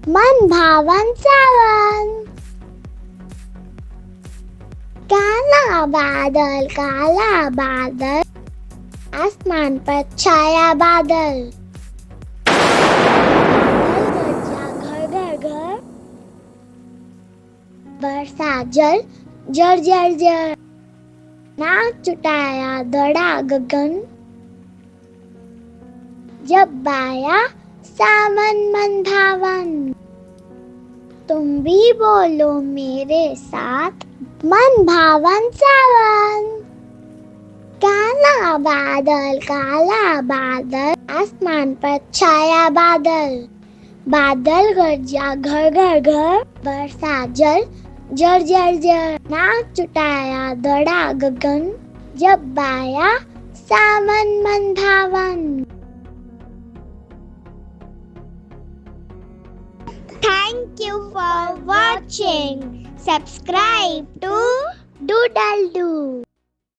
मन भावन सावन। काला बादल, आसमान पर छाया बादल। गरजा घर घर घर, बरसा जल जर जर जर। नाक चुटाया दड़ा गगन, जब आया सावन मन भावन। तुम भी बोलो मेरे साथ, मन भावन सावन। काला बादल, आसमान पर छाया बादल। बादल गरजा घर घर घर, बरसा जल जर जर जर। नाक चुटाया दड़ा गगन, जब आया सावन मन भावन। Thank you for watching. Subscribe to Doodle Do.